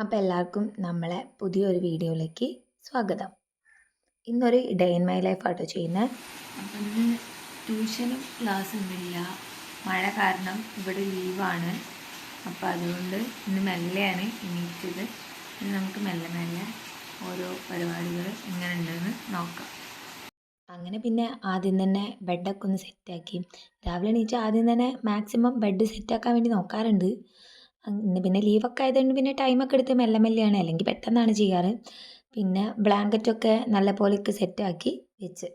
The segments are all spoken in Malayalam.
അപ്പോൾ എല്ലാവർക്കും നമ്മളെ പുതിയൊരു വീഡിയോയിലേക്ക് സ്വാഗതം. ഇന്നൊരു ഡേ ഇൻ മൈ ലൈഫ് ആട്ടോ ചെയ്യുന്നത്. അപ്പം ഇന്ന് ട്യൂഷനും ക്ലാസ്സൊന്നുമില്ല, മഴ കാരണം ഇവിടെ ലീവാണ്. അപ്പോൾ അതുകൊണ്ട് ഇന്ന് മെല്ലെയാണ് എണീറ്റത്. ഇന്ന് നമുക്ക് മെല്ലെ മെല്ലെ ഓരോ പരിപാടികൾ എങ്ങനെ ഉണ്ടെന്ന് നോക്കാം. അങ്ങനെ പിന്നെ ആദ്യം തന്നെ ബെഡൊക്കെ ഒന്ന് സെറ്റാക്കി. രാവിലെ എണീറ്റ് ആദ്യം തന്നെ മാക്സിമം ബെഡ് സെറ്റാക്കാൻ വേണ്ടി നോക്കാറുണ്ട്. ഇന്ന് പിന്നെ ലീവൊക്കെ ആയതുകൊണ്ട് പിന്നെ ടൈമൊക്കെ എടുത്ത് മെല്ലെ മെല്ലെയാണ്, അല്ലെങ്കിൽ പെട്ടെന്നാണ് ചെയ്യാറ്. പിന്നെ ബ്ലാങ്കറ്റൊക്കെ നല്ല പോലെയൊക്കെ സെറ്റാക്കി വെച്ച്.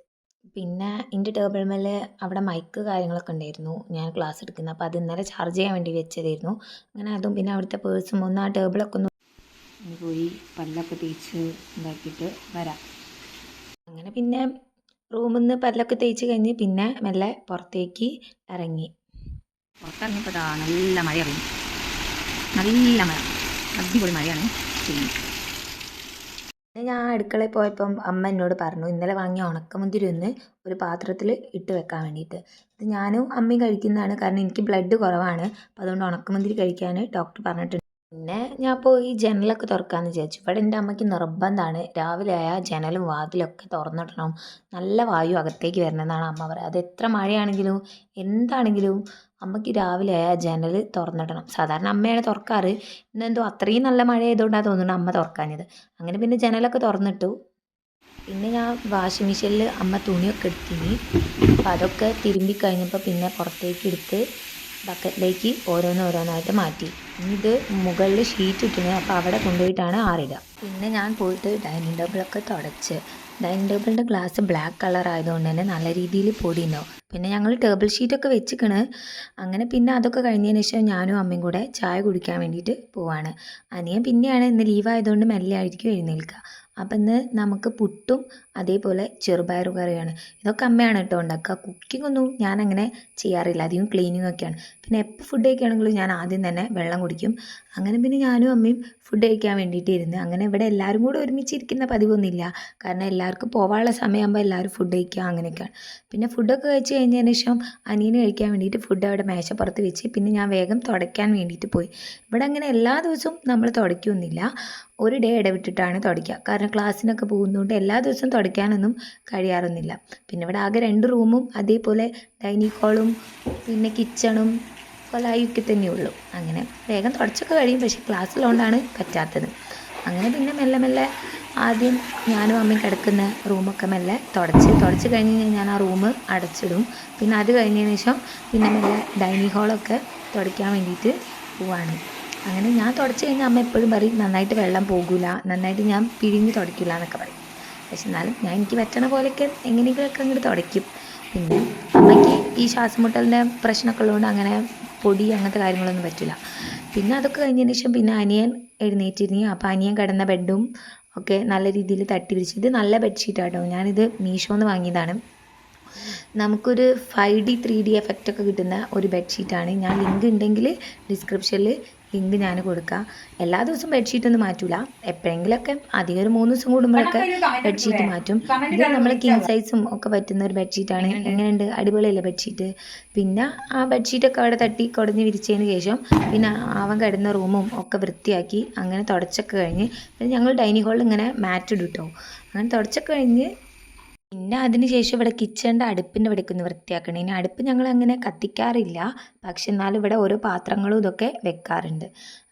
പിന്നെ എൻ്റെ ടേബിൾ മേലെ അവിടെ മൈക്ക് കാര്യങ്ങളൊക്കെ ഉണ്ടായിരുന്നു, ഞാൻ ക്ലാസ് എടുക്കുന്നത്. അപ്പോൾ അത് ഇന്നലെ ചാർജ് ചെയ്യാൻ വേണ്ടി വെച്ചതായിരുന്നു. അങ്ങനെ അതും പിന്നെ അവിടുത്തെ പേഴ്സും ഒന്ന് ആ ടേബിളൊക്കെ ഒന്ന് പോയി പല്ലൊക്കെ തേച്ച് ഉണ്ടാക്കിയിട്ട് വരാം. അങ്ങനെ പിന്നെ റൂമിൽ നിന്ന് പല്ലൊക്കെ തേച്ച് കഴിഞ്ഞ് പിന്നെ മെല്ലെ പുറത്തേക്ക് ഇറങ്ങി. പുറത്തിറങ്ങിയപ്പോൾ നല്ല മഴ അറിയും, നല്ല മഴ, അടിപൊളി മഴയാണ് ചെയ്യുന്നത്. ഞാൻ അടുക്കളയിൽ പോയപ്പം അമ്മ എന്നോട് പറഞ്ഞു ഇന്നലെ വാങ്ങിയ ഉണക്കമുന്തിരി ഒന്ന് ഒരു പാത്രത്തിൽ ഇട്ട് വെക്കാൻ വേണ്ടിയിട്ട്. ഇത് ഞാനും അമ്മയും കഴിക്കുന്നതാണ്, കാരണം എനിക്ക് ബ്ലഡ് കുറവാണ്. അപ്പോൾ അതുകൊണ്ട് ഉണക്കമുന്തിരി കഴിക്കാൻ ഡോക്ടർ പറഞ്ഞിട്ടുണ്ട്. പിന്നെ ഞാൻ പോയി ജനലൊക്കെ തുറക്കാമെന്ന് വിചാരിച്ചു. ഇവിടെ എൻ്റെ അമ്മയ്ക്ക് നിർബന്ധമാണ് രാവിലെ ആയാൽ ജനലും വാതിലൊക്കെ തുറന്നിടണം, നല്ല വായു അകത്തേക്ക് വരണമെന്നാണ് അമ്മ പറയുക. അത് എത്ര മഴയാണെങ്കിലും എന്താണെങ്കിലും അമ്മയ്ക്ക് രാവിലെ ആയാൽ ജനൽ തുറന്നിടണം. സാധാരണ അമ്മയാണ് തുറക്കാറ്, ഇന്നെന്തോ അത്രയും നല്ല മഴ ആയതുകൊണ്ടാണ് തോന്നുന്നു അമ്മ തുറക്കാഞ്ഞത്. അങ്ങനെ പിന്നെ ജനലൊക്കെ തുറന്നിട്ടു. പിന്നെ ഞാൻ വാഷിംഗ് മെഷീനിൽ അമ്മ തുണിയൊക്കെ എടുത്തിനി. അപ്പോൾ അതൊക്കെ തിരുമ്പി കഴിഞ്ഞപ്പോൾ പിന്നെ പുറത്തേക്ക് എടുത്ത് ബക്കറ്റിലേക്ക് ഓരോന്നോരോന്നായിട്ട് മാറ്റി. ഇത് മുകളിൽ ഷീറ്റ് ഇട്ടിന്, അപ്പോൾ അവിടെ കൊണ്ടുപോയിട്ടാണ് ആറിടുക. പിന്നെ ഞാൻ പോയിട്ട് ഡൈനിങ് ടേബിളൊക്കെ തുടച്ച്. ഡൈനിങ് ടേബിളിൻ്റെ ഗ്ലാസ് ബ്ലാക്ക് കളർ ആയതുകൊണ്ട് തന്നെ നല്ല രീതിയിൽ പൊടി ഉണ്ടാവും. പിന്നെ ഞങ്ങൾ ടേബിൾ ഷീറ്റൊക്കെ വെച്ചിക്കണ്. അങ്ങനെ പിന്നെ അതൊക്കെ കഴിഞ്ഞതിന് ശേഷം ഞാനും അമ്മയും കൂടെ ചായ കുടിക്കാൻ വേണ്ടിയിട്ട് പോവാണ്. അനിയൻ പിന്നെയാണ് ഇന്ന് ലീവായതുകൊണ്ട് മെല്ലെ ആയിരിക്കും എഴുന്നേൽക്കുക. അപ്പം ഇന്ന് നമുക്ക് പുട്ടും അതേപോലെ ചെറുപയർ കറിയാണ്. ഇതൊക്കെ അമ്മയാണ് കേട്ടോ ഉണ്ടാക്കുക. കുക്കിംഗ് ഒന്നും ഞാനങ്ങനെ ചെയ്യാറില്ല, അധികം ക്ലീനിങ് ഒക്കെയാണ്. പിന്നെ എപ്പോൾ ഫുഡ് കഴിക്കുകയാണെങ്കിലും ഞാൻ ആദ്യം തന്നെ വെള്ളം കുടിക്കും. അങ്ങനെ പിന്നെ ഞാനും അമ്മയും ഫുഡ് കഴിക്കാൻ വേണ്ടിയിട്ട് ഇരുന്ന്. അങ്ങനെ ഇവിടെ എല്ലാവരും കൂടെ ഒരുമിച്ചിരിക്കുന്ന പതിവൊന്നുമില്ല, കാരണം എല്ലാവർക്കും പോകാനുള്ള സമയമാകുമ്പോൾ എല്ലാവരും ഫുഡ് കഴിക്കുക അങ്ങനെയൊക്കെയാണ്. പിന്നെ ഫുഡൊക്കെ കഴിച്ച് കഴിഞ്ഞതിന് ശേഷം അനിയന് കഴിക്കാൻ വേണ്ടിയിട്ട് ഫുഡ് അവിടെ മേശപ്പുറത്ത് വെച്ച് പിന്നെ ഞാൻ വേഗം തുടയ്ക്കാൻ വേണ്ടിയിട്ട് പോയി. ഇവിടെ അങ്ങനെ എല്ലാ ദിവസവും നമ്മൾ തുടയ്ക്കൊന്നുമില്ല, ഒരു ഡേ ഇടവിട്ടിട്ടാണ് തുടയ്ക്കുക. കാരണം ക്ലാസ്സിനൊക്കെ പോകുന്നതുകൊണ്ട് എല്ലാ ദിവസവും തുടയ്ക്കാനൊന്നും കഴിയാറൊന്നുമില്ല. പിന്നെ ഇവിടെ ആകെ 2 റൂമും അതേപോലെ ഡൈനിങ് ഹാളും പിന്നെ കിച്ചണും കൊലായൊക്കെ തന്നെയുള്ളൂ. അങ്ങനെ വേഗം തുടച്ചൊക്കെ കഴിയും, പക്ഷേ ക്ലാസ്സിലുകൊണ്ടാണ് പറ്റാത്തത്. അങ്ങനെ പിന്നെ മെല്ലെ മെല്ലെ ആദ്യം ഞാനും അമ്മയും കിടക്കുന്ന റൂമൊക്കെ മെല്ലെ തുടച്ച് കഴിഞ്ഞ് ഞാൻ ആ റൂം അടച്ചിടും. പിന്നെ അത് കഴിഞ്ഞതിന് ശേഷം പിന്നെ മെല്ലെ ഡൈനിങ് ഹാളൊക്കെ തുടയ്ക്കാൻ വേണ്ടിയിട്ട് പോവാണ്. അങ്ങനെ ഞാൻ തുടച്ച് കഴിഞ്ഞാൽ അമ്മ എപ്പോഴും പറയും നന്നായിട്ട് വെള്ളം പോകില്ല, നന്നായിട്ട് ഞാൻ പിഴിഞ്ഞ് തുടയ്ക്കില്ല എന്നൊക്കെ പറയും. പക്ഷെ എന്നാലും ഞാൻ എനിക്ക് പറ്റണ പോലെയൊക്കെ എങ്ങനെയെങ്കിലുമൊക്കെ അങ്ങോട്ട് തുടയ്ക്കും. പിന്നെ അമ്മയ്ക്ക് ഈ ശ്വാസമുട്ടലിൻ്റെ പ്രശ്നമൊക്കെ ഉള്ളതുകൊണ്ട് അങ്ങനെ പൊടി അങ്ങനത്തെ കാര്യങ്ങളൊന്നും പറ്റില്ല. പിന്നെ അതൊക്കെ കഴിഞ്ഞതിന് ശേഷം പിന്നെ അനിയൻ എഴുന്നേറ്റിരുന്നു. അപ്പോൾ അനിയൻ കിടന്ന ബെഡും ഒക്കെ നല്ല രീതിയിൽ തട്ടി വിരിച്ചു. ഇത് നല്ല ബെഡ്ഷീറ്റാട്ടോ, ഞാനിത് മീഷോന്ന് വാങ്ങിയതാണ്. നമുക്കൊരു 5D 3D എഫക്റ്റൊക്കെ കിട്ടുന്ന ഒരു ബെഡ്ഷീറ്റാണ്. ഞാൻ ലിങ്ക് ഉണ്ടെങ്കിൽ ഡിസ്ക്രിപ്ഷനിൽ ലിങ്ക് ഞാൻ കൊടുക്കാം. എല്ലാ ദിവസവും ബെഡ്ഷീറ്റൊന്നും മാറ്റില്ല, എപ്പോഴെങ്കിലുമൊക്കെ അധികം ഒരു 3 ദിവസം കൂടുമ്പോഴൊക്കെ ബെഡ്ഷീറ്റ് മാറ്റും. ഇത് നമ്മൾ കിങ് സൈസും ഒക്കെ പറ്റുന്ന ഒരു ബെഡ്ഷീറ്റാണ്. എങ്ങനെയുണ്ട്, അടിപൊളിയല്ലേ ബെഡ്ഷീറ്റ്? പിന്നെ ആ ബെഡ്ഷീറ്റൊക്കെ അവിടെ തട്ടി കുടഞ്ഞ് വിരിച്ചതിന് ശേഷം പിന്നെ അവൻ കിടന്ന റൂമും ഒക്കെ വൃത്തിയാക്കി അങ്ങനെ തുടച്ചൊക്കെ കഴിഞ്ഞ് പിന്നെ ഞങ്ങൾ ഡൈനിങ് ഹാളിൽ ഇങ്ങനെ മാറ്റ് ഇടും കേട്ടോ. അങ്ങനെ തുടച്ചൊക്കെ കഴിഞ്ഞ് പിന്നെ അതിന് ശേഷം ഇവിടെ കിച്ചണിൻ്റെ അടുപ്പിൻ്റെ ഇവിടേക്ക് ഒന്ന് വൃത്തിയാക്കണം. ഇനി അടുപ്പ് ഞങ്ങൾ അങ്ങനെ കത്തിക്കാറില്ല, പക്ഷെ എന്നാലും ഇവിടെ ഓരോ പാത്രങ്ങളും ഇതൊക്കെ വെക്കാറുണ്ട്.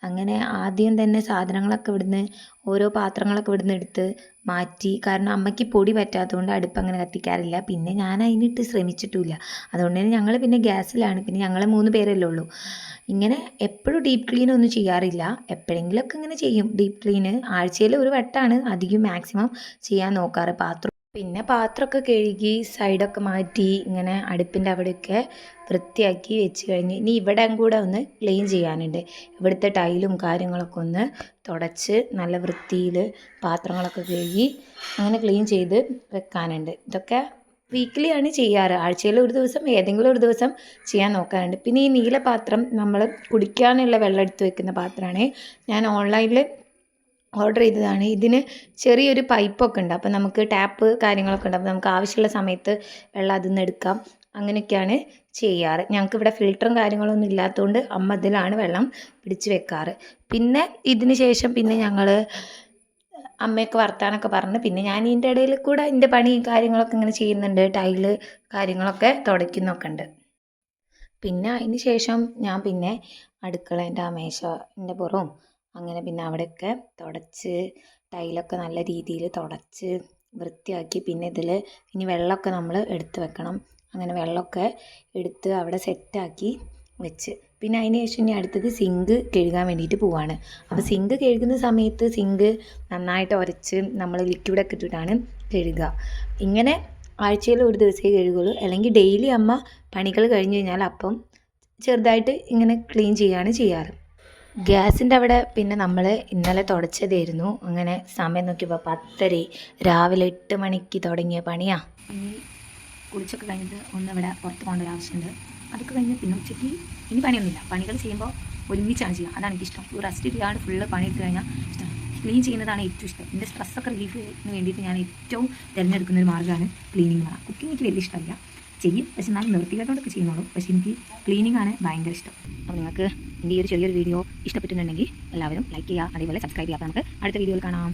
അങ്ങനെ ആദ്യം തന്നെ സാധനങ്ങളൊക്കെ ഇവിടുന്ന് ഓരോ പാത്രങ്ങളൊക്കെ ഇവിടുന്ന് എടുത്ത് മാറ്റി, കാരണം അമ്മയ്ക്ക് പൊടി പറ്റാത്തതുകൊണ്ട് അടുപ്പ് അങ്ങനെ കത്തിക്കാറില്ല. പിന്നെ ഞാൻ അതിനിട്ട് ശ്രമിച്ചിട്ടുമില്ല, അതുകൊണ്ട് തന്നെ ഞങ്ങൾ പിന്നെ ഗ്യാസിലാണ്. പിന്നെ ഞങ്ങൾ 3 പേരല്ലേ ഉള്ളൂ. ഇങ്ങനെ എപ്പോഴും ഡീപ്പ് ക്ലീൻ ഒന്നും ചെയ്യാറില്ല, എപ്പോഴെങ്കിലുമൊക്കെ ഇങ്ങനെ ചെയ്യും ഡീപ്പ് ക്ലീന്. ആഴ്ചയിൽ ഒരു വട്ടമാണ് അധികം മാക്സിമം ചെയ്യാൻ നോക്കാറ്. പിന്നെ പാത്രമൊക്കെ കഴുകി സൈഡൊക്കെ മാറ്റി ഇങ്ങനെ അടുപ്പിൻ്റെ അവിടെയൊക്കെ വൃത്തിയാക്കി വെച്ച് കഴിഞ്ഞ് ഇനി ഇവിടെ കൂടെ ഒന്ന് ക്ലീൻ ചെയ്യാനുണ്ട്. ഇവിടുത്തെ ടൈലും കാര്യങ്ങളൊക്കെ ഒന്ന് തുടച്ച് നല്ല വൃത്തിയിൽ പാത്രങ്ങളൊക്കെ കഴുകി അങ്ങനെ ക്ലീൻ ചെയ്ത് വെക്കാനുണ്ട്. ഇതൊക്കെ വീക്കിലിയാണ് ചെയ്യാറ്, ആഴ്ചയിൽ ഒരു ദിവസം ഏതെങ്കിലും ഒരു ദിവസം ചെയ്യാൻ നോക്കാറുണ്ട്. പിന്നെ ഈ നീല പാത്രം നമ്മൾ കുടിക്കാനുള്ള വെള്ളം എടുത്ത് വെക്കുന്ന പാത്രമാണ്. ഞാൻ ഓൺലൈനിൽ ഓർഡർ ചെയ്തതാണ്. ഇതിന് ചെറിയൊരു പൈപ്പൊക്കെ ഉണ്ട്, അപ്പോൾ നമുക്ക് ടാപ്പ് കാര്യങ്ങളൊക്കെ ഉണ്ട്, അപ്പോൾ നമുക്ക് ആവശ്യമുള്ള സമയത്ത് വെള്ളം അതിൽ നിന്ന് എടുക്കാം. അങ്ങനെയൊക്കെയാണ് ചെയ്യാറ്. ഞങ്ങൾക്കിവിടെ ഫിൽറ്ററും കാര്യങ്ങളൊന്നും ഇല്ലാത്തതുകൊണ്ട് അമ്മ ഇതിലാണ് വെള്ളം പിടിച്ച് വെക്കാറ്. പിന്നെ ഇതിന് ശേഷം പിന്നെ ഞങ്ങൾ അമ്മയൊക്കെ വർത്താനമൊക്കെ പറഞ്ഞ് പിന്നെ ഞാൻ ഇതിൻ്റെ ഇടയിൽ കൂടെ എൻ്റെ പണി കാര്യങ്ങളൊക്കെ ഇങ്ങനെ ചെയ്യുന്നുണ്ട്. ടൈല് കാര്യങ്ങളൊക്കെ തുടയ്ക്കുന്നൊക്കെ ഉണ്ട്. പിന്നെ അതിന് ശേഷം ഞാൻ പിന്നെ അടുക്കളേൻ്റെ ആ മേശൻ്റെ പുറവും അങ്ങനെ പിന്നെ അവിടെയൊക്കെ തുടച്ച് ടൈലൊക്കെ നല്ല രീതിയിൽ തുടച്ച് വൃത്തിയാക്കി. പിന്നെ ഇതിൽ ഇനി വെള്ളമൊക്കെ നമ്മൾ എടുത്ത് വെക്കണം. അങ്ങനെ വെള്ളമൊക്കെ എടുത്ത് അവിടെ സെറ്റാക്കി വെച്ച്. പിന്നെ അതിന് ശേഷം ഇനി അടുത്തത് സിങ്ക് കഴുകാൻ വേണ്ടിയിട്ട് പോവാണ്. അപ്പോൾ സിങ്ക് കഴുകുന്ന സമയത്ത് സിങ്ക് നന്നായിട്ട് ഉരച്ച് നമ്മൾ ലിക്വിഡൊക്കെ ഇട്ടിട്ടാണ് കഴുകുക. ഇങ്ങനെ ആഴ്ചയിൽ ഒരു ദിവസമേ കഴുകുള്ളൂ. അല്ലെങ്കിൽ ഡെയിലി അമ്മ പണികൾ കഴിഞ്ഞ് കഴിഞ്ഞാൽ അപ്പം ചെറുതായിട്ട് ഇങ്ങനെ ക്ലീൻ ചെയ്യുകയാണ് ചെയ്യാറ്. ഗ്യാസിൻ്റെ അവിടെ പിന്നെ നമ്മൾ ഇന്നലെ തുടച്ചതായിരുന്നു. അങ്ങനെ സമയം നോക്കിയപ്പോൾ 10:30 രാവിലെ 8 മണിക്ക് തുടങ്ങിയ പണിയാണ്. ഇനി കുളിച്ചൊക്കെ കഴിഞ്ഞിട്ട് ഒന്ന് ഇവിടെ പുറത്ത് പോകേണ്ട ഒരു ആവശ്യമുണ്ട്. അതൊക്കെ കഴിഞ്ഞ് പിന്നെ ഉച്ചയ്ക്ക് ഇനി പണിയൊന്നുമില്ല. പണികൾ ചെയ്യുമ്പോൾ ഒരുമിച്ചാണ് ചെയ്യുക. അതാണ് എനിക്കിഷ്ടം. ഒരു റെസ്റ്റ് ചെയ്യാണ്ട് ഫുള്ള് പണി എടുത്ത് കഴിഞ്ഞാൽ ഇഷ്ടം. ക്ലീൻ ചെയ്യുന്നതാണ് ഏറ്റവും ഇഷ്ടം. എൻ്റെ സ്ട്രെസ്സൊക്കെ റിലീഫിന് വേണ്ടിയിട്ട് ഞാൻ ഏറ്റവും തിരഞ്ഞെടുക്കുന്ന ഒരു മാർഗ്ഗമാണ് ക്ലീനിങ് എന്ന് പറഞ്ഞാൽ. കുക്കിംഗ് എനിക്ക് വലിയ ഇഷ്ടമല്ല, ചെയ്യും, പക്ഷെ എന്നാലും നിർത്തിയിട്ടോണ്ടൊക്കെ ചെയ്യുന്നുള്ളൂ. പക്ഷേ എനിക്ക് ക്ലീനിങ് ആണ് ഭയങ്കര ഇഷ്ടം. അപ്പോൾ നിങ്ങൾക്ക് എൻ്റെ ഈ ഒരു ചെറിയൊരു വീഡിയോ ഇഷ്ടപ്പെട്ടിട്ടുണ്ടെങ്കിൽ എല്ലാവരും ലൈക്ക് ചെയ്യുക, അതേപോലെ സബ്സ്ക്രൈബ് ചെയ്യുക. അപ്പോൾ നമുക്ക് അടുത്ത വീഡിയോയിൽ കാണാം.